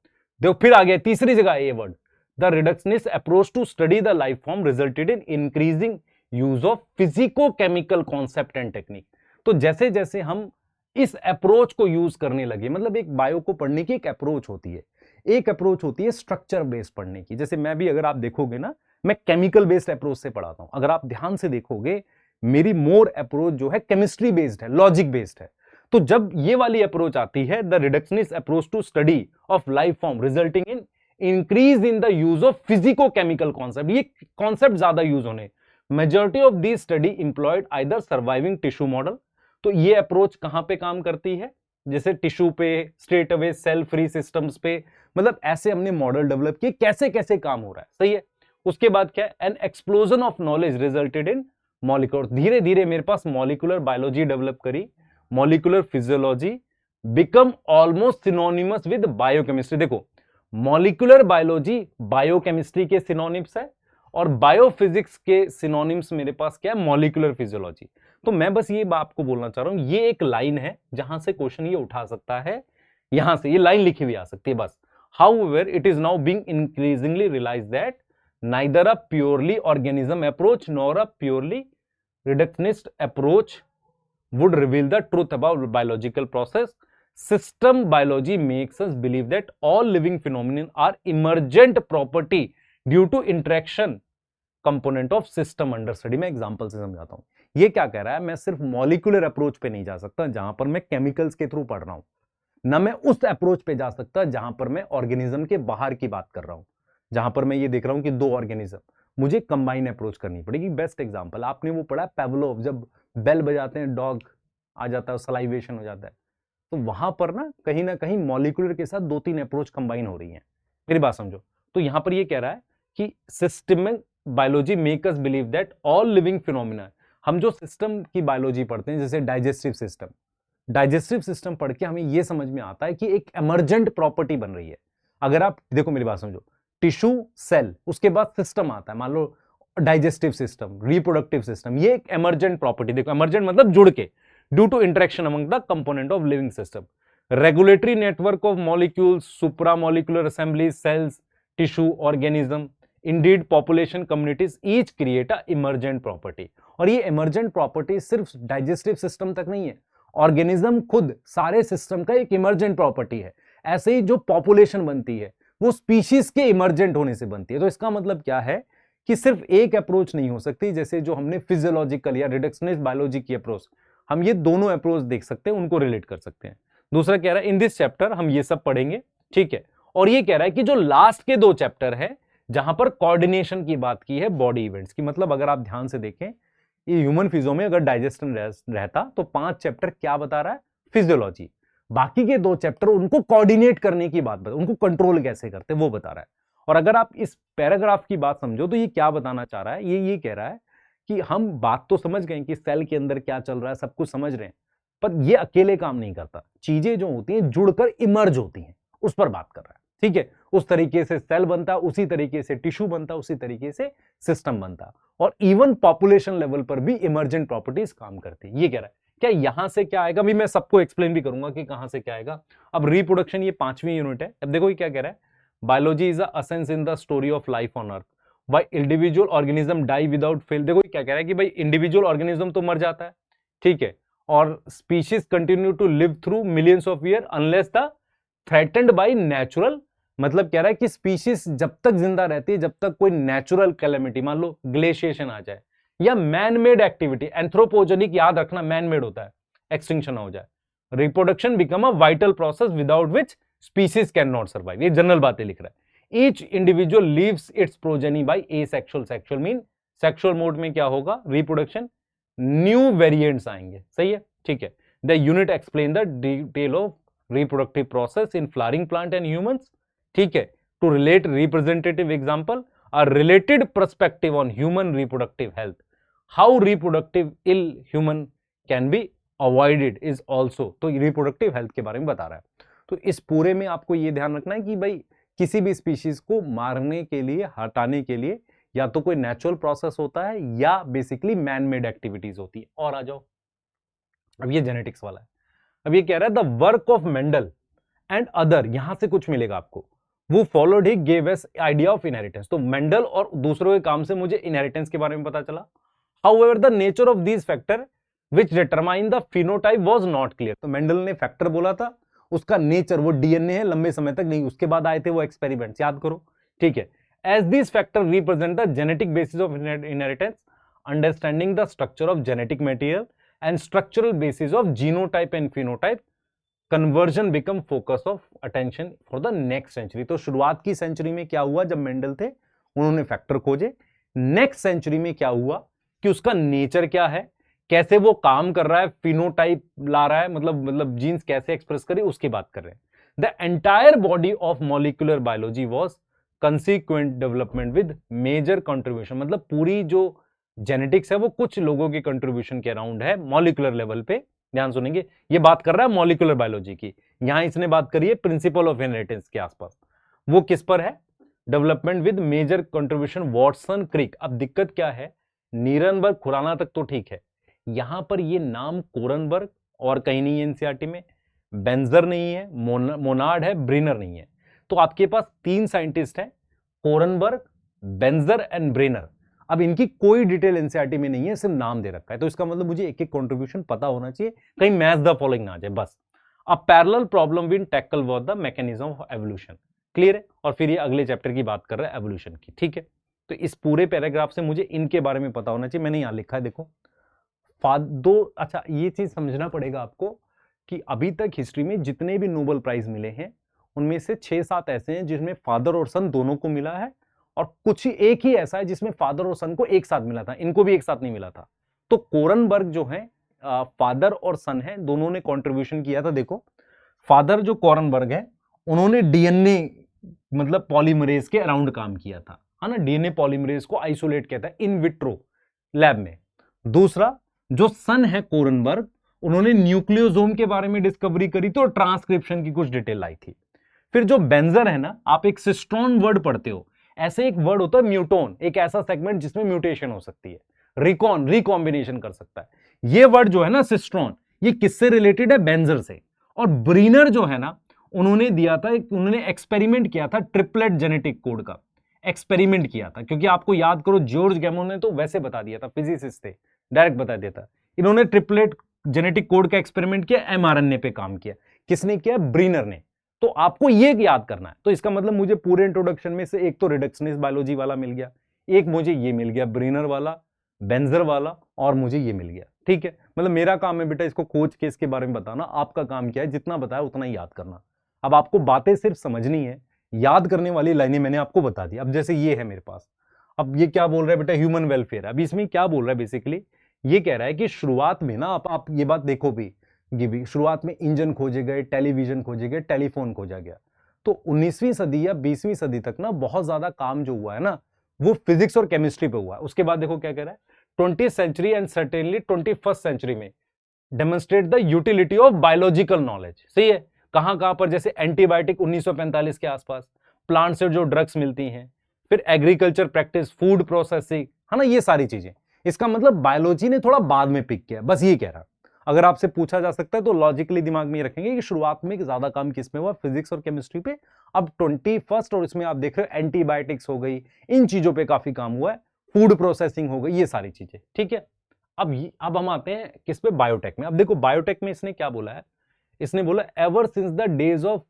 देखो फिर आ गया तीसरी जगह ये word, the reductionist approach to study the life form resulted in increasing use of physico chemical concept and technique. तो जैसे जैसे हम इस अप्रोच को यूज करने लगे, मतलब एक बायो को पढ़ने की एक अप्रोच होती है, एक अप्रोच होती है स्ट्रक्चर बेस्ड पढ़ने की। जैसे मैं भी अगर आप देखोगे ना, मैं केमिकल बेस्ड अप्रोच से पढ़ाता हूं, अगर आप ध्यान से देखोगे मेरी मोर अप्रोच जो है केमिस्ट्री बेस्ड है, लॉजिक बेस्ड है। तो जब ये वाली अप्रोच आती है, the reductionist approach to study of life form resulting in increase in the use of physico chemical concept, ये कॉन्सेप्ट ज्यादा यूज होने। Majority of the study employed either surviving tissue model. तो ये अप्रोच कहां पे काम करती है, जैसे टिश्यू पे, straight away cell free systems पे, मतलब ऐसे हमने मॉडल डेवलप किए कैसे कैसे काम हो रहा है, सही है। उसके बाद क्या है, N explosion of knowledge resulted in molecular, धीरे धीरे मेरे पास मॉलिक्यूलर बायोलॉजी डेवलप करी, molecular physiology become almost synonymous with biochemistry. देखो मॉलिक्यूलर बायोलॉजी बायोकेमिस्ट्री के सिनोनिम्स है और बायोफिजिक्स के सिनोनिम्स मेरे पास क्या है, मॉलिक्यूलर फिजियोलॉजी। तो मैं बस ये आपको बोलना चाह रहा हूं, ये एक लाइन है जहां से क्वेश्चन ये उठा सकता है, यहां से ये लाइन लिखी हुई आ सकती है बस। However, it is now being increasingly realized that neither a purely organism approach nor a purely reductionist approach would reveal the truth about biological process. System biology makes us believe that all living phenomena are emergent property due to interaction component of system under study। मैं एग्जांपल से समझाता हूं, ये क्या कह रहा है, मैं सिर्फ मॉलिक्यूलर अप्रोच पे नहीं जा सकता जहां पर मैं केमिकल्स के थ्रू पढ़ रहा हूं, ना मैं उस अप्रोच पे जा सकता जहां पर मैं ऑर्गेनिज्म के बाहर की बात कर रहा हूं, जहां पर मैं ये देख रहा हूं कि दो ऑर्गेनिज्म, मुझे कंबाइन अप्रोच करनी पड़ेगी। बेस्ट एग्जांपल आपने वो पढ़ा पेवलोव, जब बेल बजाते हैं डॉग आ जाता है, सलाइवेशन हो जाता है, तो वहां पर ना कहीं मॉलिक्यूलर के साथ दो तीन अप्रोच कंबाइन हो रही है। मेरी बात समझो। तो यहां पर ये कह रहा है कि systemic biology make us believe that all living phenomena, हम जो सिस्टम की बायोलॉजी पढ़ते हैं जैसे डाइजेस्टिव सिस्टम, डाइजेस्टिव सिस्टम पढ़ के हमें यह समझ में आता है कि एक एमर्जेंट प्रॉपर्टी बन रही है। अगर आप देखो मेरी बात समझो, टिश्यू सेल उसके बाद सिस्टम आता है, मान लो डाइजेस्टिव सिस्टम, रिप्रोडक्टिव सिस्टम, ये एक एमर्जेंट प्रॉपर्टी। देखो एमर्जेंट मतलब जुड़ के, due to interaction among the component of living system, regulatory network of molecules, supramolecular assemblies, cells, tissue, organism, indeed population communities each create a emergent property. और ये इमर्जेंट प्रॉपर्टी सिर्फ डाइजेस्टिव सिस्टम तक नहीं है, ऑर्गेनिज्म खुद सारे सिस्टम का एक इमर्जेंट प्रॉपर्टी है। ऐसे ही जो पॉपुलेशन बनती है वो स्पीशीज के इमर्जेंट होने से बनती है। तो इसका मतलब क्या है कि सिर्फ एक अप्रोच नहीं हो सकती, जैसे जो हमने फिजियोलॉजिकल या रिडक्शनिस्ट बायोलॉजी की अप्रोच, हम ये दोनों अप्रोच देख सकते हैं, उनको रिलेट कर सकते हैं। दूसरा कह रहा है इन दिस चैप्टर हम ये सब पढ़ेंगे, ठीक है। और ये कह रहा है कि जो लास्ट के दो चैप्टर है जहां पर कोऑर्डिनेशन की बात की है बॉडी इवेंट्स की, मतलब अगर आप ध्यान से देखें ये ह्यूमन फिजियो में अगर डाइजेशन रहता तो 5 चैप्टर क्या बता रहा है, फिजियोलॉजी, बाकी के 2 चैप्टर उनको कोऑर्डिनेट करने की बात बता, उनको कंट्रोल कैसे करते वो बता रहा है। और अगर आप इस पैराग्राफ की बात समझो तो ये क्या बताना चाह रहा है, ये कह रहा है कि हम बात तो समझ गए कि सेल के अंदर क्या चल रहा है, सब कुछ समझ रहे हैं, पर ये अकेले काम नहीं करता, चीजें जो होती हैं जुड़कर इमर्ज होती हैं, उस पर बात कर रहा है, ठीक है। उस तरीके से सेल बनता, उसी तरीके से टिश्यू बनता, उसी तरीके से सिस्टम बनता, और इवन पॉपुलेशन लेवल पर भी इमर्जेंट प्रॉपर्टीज काम करती है। ये कह रहा है क्या यहां से क्या आएगा, अभी मैं सबको एक्सप्लेन भी करूंगा कि कहां से क्या आएगा। अब रिप्रोडक्शन ये 5वीं यूनिट है। अब देखो ये क्या कह रहा है, biology is a essence in the story of life on earth, why individual organism die without fail. देखो ये क्या कह रहा है कि भाई इंडिविजुअल ऑर्गेनिज्म तो मर जाता है, ठीक है, और species continue to live through millions of year unless the threatened by natural मतलब कह रहा है कि स्पीशीज जब तक जिंदा रहती है, जब तक कोई नेचुरल कैलेमिटी, मान लो ग्लेशिएशन आ जाए या मैन मेड एक्टिविटी, एंथ्रोपोजेनिक याद रखना मैन मेड होता है, एक्सटिंक्शन हो जाए, reproduction become a vital process without which species can not survive. ये जनरल बातें लिख रहा है। Each individual leaves its progeny by asexual, sexual mean sexual mode में क्या होगा, रिप्रोडक्शन, न्यू वेरिएंट्स आएंगे, सही है, ठीक है। The unit explain the detail of reproductive process in flowering plant and humans, ठीक है। To relate representative example, a related perspective on human reproductive health, how reproductive ill human can be avoided is also, तो रिप्रोडक्टिव हेल्थ के बारे में बता रहा है। तो इस पूरे में आपको ये ध्यान रखना है कि भाई किसी भी स्पीशीज को मारने के लिए, हटाने के लिए या तो कोई नेचुरल प्रोसेस होता है या बेसिकली मैन मेड एक्टिविटीज होती है। और आ जाओ, अब ये जेनेटिक्स वाला है। अब ये कह रहा है the work of Mendel and other, यहां से कुछ मिलेगा आपको, वो followed he gave us idea of inheritance. तो मेंडल और दूसरों के काम से मुझे इनहेरिटेंस के बारे में पता चला। However the nature of these factor which determine the phenotype was not clear. तो मेंडल ने फैक्टर बोला था, उसका नेचर वो डीएनए है, लंबे समय तक नहीं, उसके बाद आए थे वो एक्सपेरिमेंट्स, याद करो, ठीक है। As these factor represent the genetic basis of inheritance, understanding the structure of genetic material and structural basis of genotype and phenotype, conversion become focus of attention for the next century. तो शुरुआत की सेंचुरी में क्या हुआ, जब मेंडल थे उन्होंने फैक्टर खोजे। नेक्स्ट सेंचुरी में क्या हुआ कि उसका नेचर क्या है, कैसे वो काम कर रहा है, फिनोटाइप ला रहा है, मतलब जीन्स कैसे एक्सप्रेस करे, उसकी बात कर रहे हैं। The entire body of molecular biology was consequent development with major contribution, मतलब पूरी जो जेनेटिक्स है वो कुछ लोगों के कंट्रीब्यूशन के अराउंड है मॉलिक्यूलर लेवल पे। ध्यान सुनेंगे, ये बात कर रहा है मॉलिक्यूलर बायोलॉजी की, यहां इसने बात करी है प्रिंसिपल ऑफ इनहेरिटेंस के आसपास। वो किस पर है, development with major contribution Watson Crick. अब दिक्कत क्या है, नीरनबर्ग खुराना तक तो ठीक है, यहां पर ये नाम कोरनबर्ग और कहीं नहीं है एनसीईआरटी में, बेंजर नहीं है, मोनार्ड है, ब्रेनर नहीं है। तो आपके पास तीन साइंटिस्ट हैं, कोरनबर्ग, बेंजर एंड ब्रेनर। अब इनकी कोई डिटेल एनसीईआरटी में नहीं है, सिर्फ नाम दे रखा है। तो इसका मतलब मुझे एक एक कंट्रीब्यूशन पता होना चाहिए, कहीं मैच द फॉलोइंग ना आ जाए बस। A parallel problem will tackle was the mechanism of evolution, clear है। और फिर ये अगले चैप्टर की बात कर रहा है एवोल्यूशन की, ठीक है। तो इस पूरे पैराग्राफ से मुझे इनके बारे में पता होना चाहिए। मैंने यहां लिखा है, देखो दो, अच्छा ये चीज समझना पड़ेगा आपको कि अभी तक हिस्ट्री में जितने भी नोबेल प्राइज मिले हैं उनमें से 6-7 ऐसे हैं जिसमें फादर और सन दोनों को मिला है, और कुछ ही एक ही ऐसा है जिसमें फादर और सन को एक साथ मिला था, इनको भी एक साथ नहीं मिला था। तो कोरनबर्ग जो है फादर और सन है, दोनों ने कंट्रीब्यूशन किया था। देखो फादर जो कोरनबर्ग है उन्होंने डीएनए मतलब पॉलीमरेज के अराउंड काम किया था, है ना, डीएनए पॉलीमरेज को आइसोलेट किया था इन विट्रो लैब में। दूसरा जो सन है कोरनबर्ग, उन्होंने न्यूक्लियोसोम के बारे में डिस्कवरी करी थी और ट्रांसक्रिप्शन की कुछ डिटेल लाई थी। फिर जो बेंजर है ना, आप एक सिस्ट्रॉन वर्ड पढ़ते हो, ऐसे एक वर्ड होता है म्यूटोन, एक ऐसा सेगमेंट जिसमें म्यूटेशन हो सकती है, रिकॉन रिकॉम्बिनेशन कर सकता है। ये वर्ड जो है ना सिस्ट्रॉन, ये किससे रिलेटेड है, बेंजर से। और ब्रीनर जो है ना, उन्होंने दिया था, उन्होंने एक्सपेरिमेंट किया था ट्रिपलेट जेनेटिक कोड का, एक्सपेरिमेंट किया था, क्योंकि आपको याद करो जॉर्ज गैमोन ने तो वैसे बता दिया था, फिजिसिस्ट थे, डायरेक्ट बता दिया था। इन्होंने ट्रिपलेट जेनेटिक कोड का एक्सपेरिमेंट किया, एमआरएनए पे काम किया। किसने किया, ब्रीनर ने। तो आपको ये याद करना है। तो इसका मतलब मुझे पूरे इंट्रोडक्शन में से एक तो रिडक्शनिस्ट बायोलॉजी वाला मिल गया, एक मुझे ये मिल गया ब्रीनर वाला, बेंजर वाला, और मुझे ये मिल गया, ठीक है। मतलब मेरा काम है बेटा इसको खोज के इसके बारे में बताना, आपका काम क्या है, जितना बताया उतना ही याद करना। अब आपको बातें सिर्फ समझनी है, याद करने वाली लाइनें मैंने आपको बता दी। अब जैसे ये है मेरे पास, अब ये क्या बोल रहा है बेटा, ह्यूमन वेलफेयर। अब इसमें क्या बोल रहा है, बेसिकली ये कह रहा है कि शुरुआत में ना, आप ये बात देखो भी, शुरुआत में इंजन खोजे गए, टेलीविजन खोजे गए, टेलीफोन खोजा गया। तो 19वीं सदी या 20वीं सदी तक ना बहुत ज्यादा काम जो हुआ है ना, वो फिजिक्स और केमिस्ट्री पे हुआ है। उसके बाद देखो क्या कह रहा है, 20th century and certainly 21st century में demonstrate the utility of biological knowledge. सही है, कहां कहां पर, जैसे एंटीबायोटिक 1945 के आसपास, प्लांट से जो ड्रग्स मिलती हैं, फिर एग्रीकल्चर प्रैक्टिस, फूड प्रोसेसिंग, है ना, ये सारी चीजें। इसका मतलब बायोलॉजी ने थोड़ा बाद में पिक किया, बस ये कह रहा। अगर आपसे पूछा जा सकता है तो लॉजिकली दिमाग में रखेंगे कि शुरुआत में ज्यादा काम किस में हुआ, फिजिक्स और केमिस्ट्री पे। अब 21st और इसमें आप देख रहे हो एंटीबायोटिक्स हो गई, इन चीजों पे काफी काम हुआ है, फूड प्रोसेसिंग हो गई, ये सारी चीजें, ठीक है। अब हम आते हैं किस पे, बायोटेक में। अब देखो बायोटेक में इसने क्या बोला है, इसने बोला ever since the days of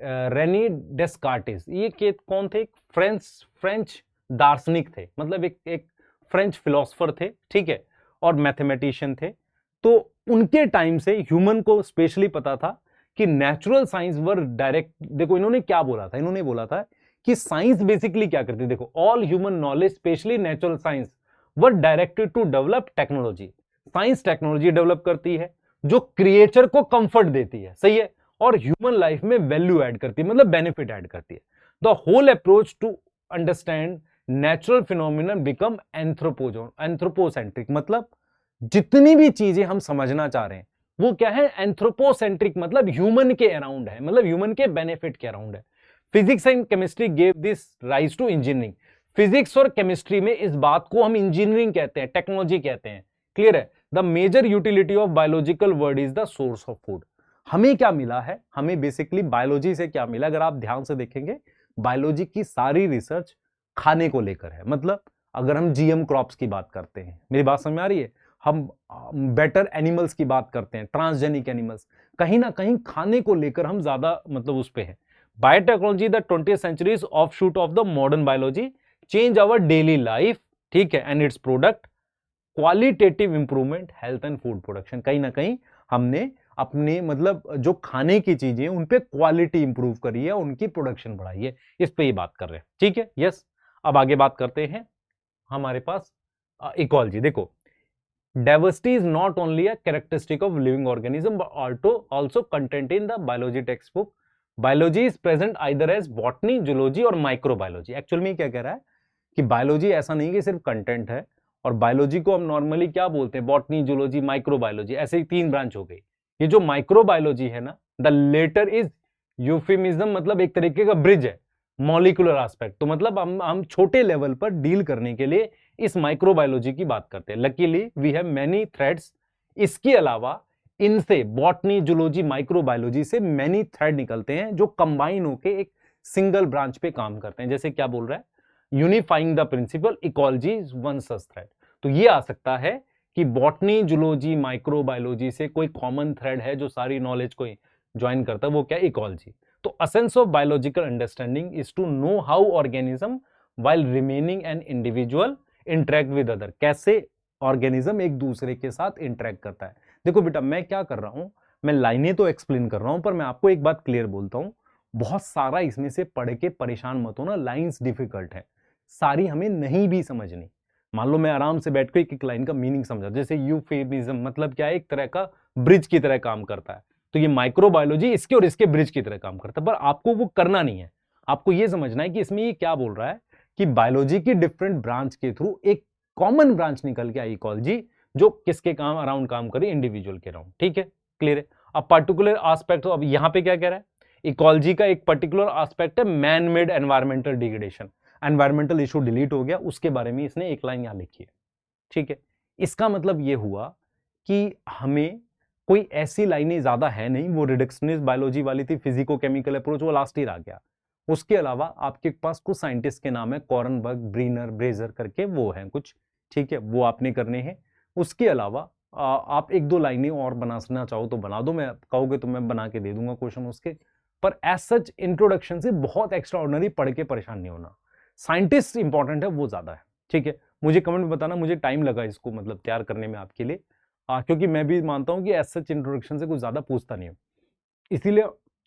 Rene Descartes, ये कौन थे? फ्रेंच दार्शनिक थे, मतलब एक फ्रेंच फिलोसफर थे, ठीक है, और मैथमेटिशियन थे। तो उनके टाइम से ह्यूमन को स्पेशली पता था कि नेचुरल साइंस वर डायरेक्ट, देखो इन्होंने क्या बोला था, इन्होंने बोला था कि साइंस बेसिकली क्या करती है, देखो all human knowledge specially natural science were directed to develop technology. Science technology develop करती है जो क्रिएचर को कंफर्ट देती है, सही है, और ह्यूमन लाइफ में वैल्यू ऐड करती है, मतलब बेनिफिट ऐड करती है। The whole approach to understand natural phenomenon become anthropocentric, मतलब जितनी भी चीजें हम समझना चाह रहे हैं वो क्या है? एंथ्रोपोसेंट्रिक, मतलब ह्यूमन के अराउंड है, मतलब ह्यूमन के बेनिफिट के अराउंड है। Physics and chemistry gave this rise to engineering. Physics और केमिस्ट्री में इस बात को हम इंजीनियरिंग कहते हैं, टेक्नोलॉजी कहते हैं। क्लियर है? The major utility of biological word is the source of food. हमें क्या मिला है? हमें बेसिकली बायोलॉजी से क्या मिला? अगर आप ध्यान से देखेंगे, बायोलॉजी की सारी रिसर्च खाने को लेकर है। मतलब अगर हम जीएम क्रॉप्स की बात करते हैं, मेरी बात समझ में आ रही है, हम बेटर एनिमल्स की बात करते हैं, ट्रांसजेनिक एनिमल्स, कहीं ना कहीं खाने को लेकर हम ज्यादा मतलब उस पे है। Biotechnology the 20th century of shoot of the modern biology change our daily life, ठीक है, and its product qualitative improvement health and food production. कहीं ना कहीं हमने अपने मतलब जो खाने की चीजें उन पे क्वालिटी इंप्रूव करी है, उनकी प्रोडक्शन बढ़ाई है, इस पे ही बात कर रहे हैं, ठीक है। यस, अब आगे बात करते हैं हमारे पास इकोलॉजी। देखो, diversity is not only a characteristic of living organism but also content in the biology text book. Biology is present either as botany, zoology और माइक्रोबायोलॉजी। एक्चुअल में क्या कह रहा है कि बायोलॉजी ऐसा नहीं कि सिर्फ कंटेंट है, और बायोलॉजी को हम नॉर्मली क्या बोलते हैं? बॉटनी, जूलॉजी, माइक्रोबायोलॉजी, ऐसे ही 3 ब्रांच हो गई। ये जो माइक्रोबायोलॉजी है ना, द लेटर इज यूफिमिज्म, मतलब एक तरीके का ब्रिज है, मॉलिक्यूलर एस्पेक्ट। तो मतलब हम छोटे लेवल पर डील करने के लिए इस माइक्रोबायोलॉजी की बात करते हैं। Luckily we have many threads. इसके अलावा इनसे बॉटनी, जूलॉजी, माइक्रोबायोलॉजी से मेनी थ्रेड निकलते हैं जो कंबाइन होकर एक सिंगल ब्रांच पे काम करते हैं। जैसे क्या बोल रहा है? Unifying the principle ecology is one such thread. तो ये आ सकता है कि बॉटनी, जूलॉजी, माइक्रोबायोलॉजी से कोई कॉमन थ्रेड है जो सारी नॉलेज को ज्वाइन करता है, वो क्या? इकोलॉजी। तो essence of biological understanding is to know how organism while remaining an individual interact with other. कैसे ऑर्गेनिज्म एक दूसरे के साथ इंटरेक्ट करता है। देखो बेटा, मैं क्या कर रहा हूं, मैं लाइनें तो एक्सप्लेन कर रहा हूं, पर मैं आपको एक बात क्लियर बोलता हूं, बहुत सारा इसमें से पढ़ के परेशान मत हो ना, लाइंस डिफिकल्ट है, सारी हमें नहीं भी समझनी। मान लो मैं आराम से बैठ के एक लाइन का मीनिंग समझा, जैसे यूफेमिज्म मतलब क्या है? एक तरह का ब्रिज की तरह काम करता है। तो ये माइक्रोबायोलॉजी इसके और इसके ब्रिज की तरह काम करता है, पर आपको वो करना नहीं है। आपको ये समझना है कि इसमें ये क्या बोल रहा है कि बायोलॉजी की डिफरेंट ब्रांच के थ्रू एक कॉमन ब्रांच निकल के आई इकोलॉजी, जो किसके काम अराउंड काम करे? इंडिविजुअल के अराउंड, ठीक है, क्लियर है। अब पर्टिकुलर एस्पेक्ट, अब यहां पे क्या कह रहा है? इकोलॉजी का एक पर्टिकुलर एस्पेक्ट है man made environmental degradation. Environmental issue delete हो गया, उसके बारे में इसने एक लाइन यहां लिखी है, ठीक है। इसका मतलब यह हुआ कि हमें कोई ऐसी लाइनें ज्यादा है नहीं, वो रिडक्शनिस्ट बायोलॉजी वाली थी, फिजिको केमिकल अप्रोच, वो लास्ट ईयर आ गया। उसके अलावा आपके पास कुछ साइंटिस्ट के नाम है, कॉरनबर्ग, ब्रीनर, ब्रेजर करके वो हैं कुछ, ठीक है, वो आपने करने हैं। उसके अलावा आप 1-2 लाइनें और बनाना चाहो तो बना दो, मैं कहोगे तो मैं बना के दे दूंगा क्वेश्चन उसके, पर एज सच इंट्रोडक्शन से बहुत एक्स्ट्रा ऑर्डिनरी पढ़ के परेशान नहीं होना। साइंटिस्ट इंपॉर्टेंट है, वो ज्यादा है, ठीक है। मुझे कमेंट में बताना, मुझे टाइम लगा इसको मतलब तैयार करने में आपके लिए, क्योंकि मैं भी मानता हूं कि एज सच इंट्रोडक्शन से कुछ ज्यादा पूछता नहीं हूं, इसीलिए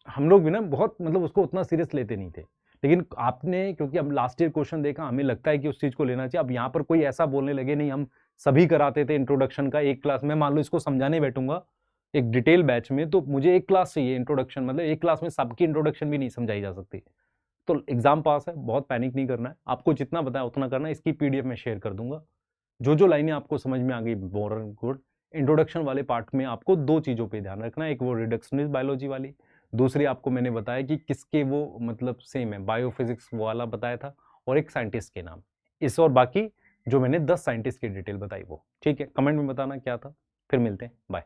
हम लोग भी ना बहुत मतलब उसको उतना सीरियस लेते नहीं थे। लेकिन आपने, क्योंकि अब लास्ट ईयर क्वेश्चन देखा, हमें लगता है कि उस चीज को लेना चाहिए। अब यहाँ पर कोई ऐसा बोलने लगे नहीं, हम सभी कराते थे इंट्रोडक्शन का एक क्लास में, मान लो इसको समझाने बैठूंगा एक डिटेल बैच में, तो मुझे एक क्लास चाहिए इंट्रोडक्शन, मतलब एक क्लास में सबकी इंट्रोडक्शन भी नहीं समझाई जा सकती। तो एग्जाम पास है, बहुत पैनिक नहीं करना है, आपको जितना बताया उतना करना है। इसकी पीडीएफ में शेयर कर दूंगा। जो लाइनें आपको समझ में आ गई, मोर गुड। इंट्रोडक्शन वाले पार्ट में आपको 2 चीजों पे ध्यान रखना है, एक वो रिडक्शनिस्ट बायोलॉजी वाली, दूसरी आपको मैंने बताया कि किसके वो मतलब सेम है, बायोफिजिक्स वाला बताया था, और एक साइंटिस्ट के नाम। इस और बाकी जो मैंने 10 साइंटिस्ट की डिटेल बताई वो, ठीक है। कमेंट में बताना क्या था। फिर मिलते हैं, बाय।